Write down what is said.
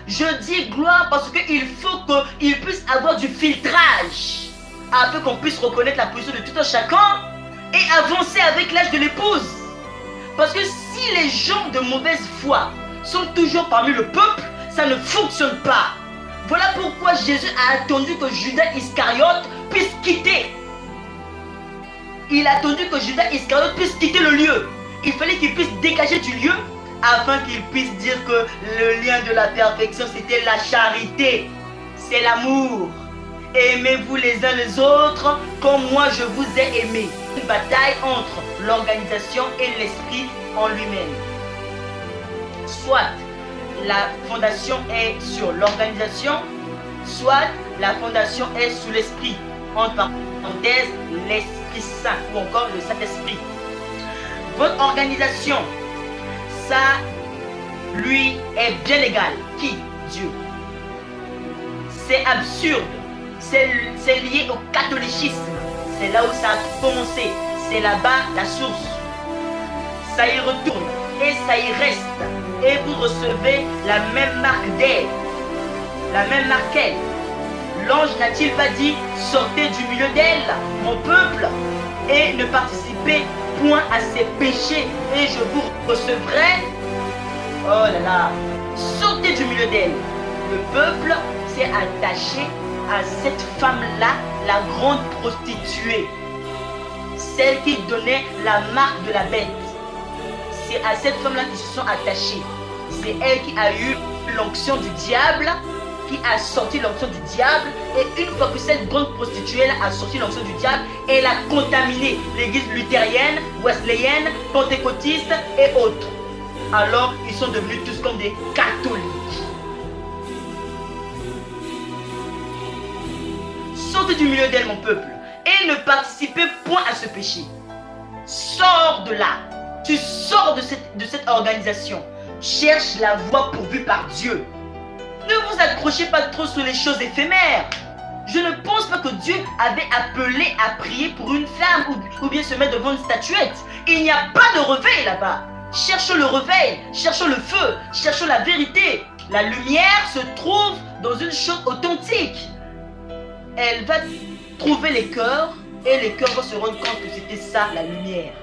Je dis gloire parce qu'il faut qu'il puisse avoir du filtrage afin qu'on puisse reconnaître la position de tout un chacun et avancer avec l'âge de l'épouse. Parce que si les gens de mauvaise foi sont toujours parmi le peuple, ça ne fonctionne pas. Voilà pourquoi Jésus a attendu que Judas Iscariote puisse quitter. Il a attendu que Judas Iscariote puisse quitter le lieu. Il fallait qu'il puisse dégager du lieu afin qu'il puisse dire que le lien de la perfection, c'était la charité. C'est l'amour. Aimez-vous les uns les autres comme moi je vous ai aimé. Une bataille entre l'organisation et l'esprit en lui-même. Soit la fondation est sur l'organisation, soit la fondation est sous l'esprit. Entre parenthèses, l'Esprit Saint ou encore le Saint-Esprit. Votre organisation, ça, lui, est bien égal. Qui? Dieu. C'est absurde. C'est lié au catholicisme. C'est là où ça a commencé. C'est là-bas la source. Ça y retourne et ça y reste. Et vous recevez la même marque d'elle. La même marque qu'elle. L'ange n'a-t-il pas dit « Sortez du milieu d'elle, mon peuple, et ne participez point à ses péchés, et je vous recevrai. » Oh là là. Sortez du milieu d'elle. Le peuple s'est attaché à cette femme-là, la grande prostituée. Celle qui donnait la marque de la bête. C'est à cette femme-là qu'ils se sont attachés. C'est elle qui a eu l'onction du diable, qui a sorti l'onction du diable. Et une fois que cette grande prostituée-là a sorti l'onction du diable, elle a contaminé l'église luthérienne, wesleyenne, pentecôtiste et autres. Alors, ils sont devenus tous comme des catholiques. Sortez du milieu d'elle, mon peuple, et ne participez point à ce péché. Sors de là. Tu sors de cette organisation. Cherche la voie pourvue par Dieu. Ne vous accrochez pas trop sur les choses éphémères. Je ne pense pas que Dieu avait appelé à prier pour une femme ou bien se mettre devant une statuette. Il n'y a pas de réveil là-bas. Cherchons le réveil, cherchons le feu, cherchons la vérité. La lumière se trouve dans une chose authentique. Elle va trouver les cœurs et les cœurs vont se rendre compte que c'était ça la lumière.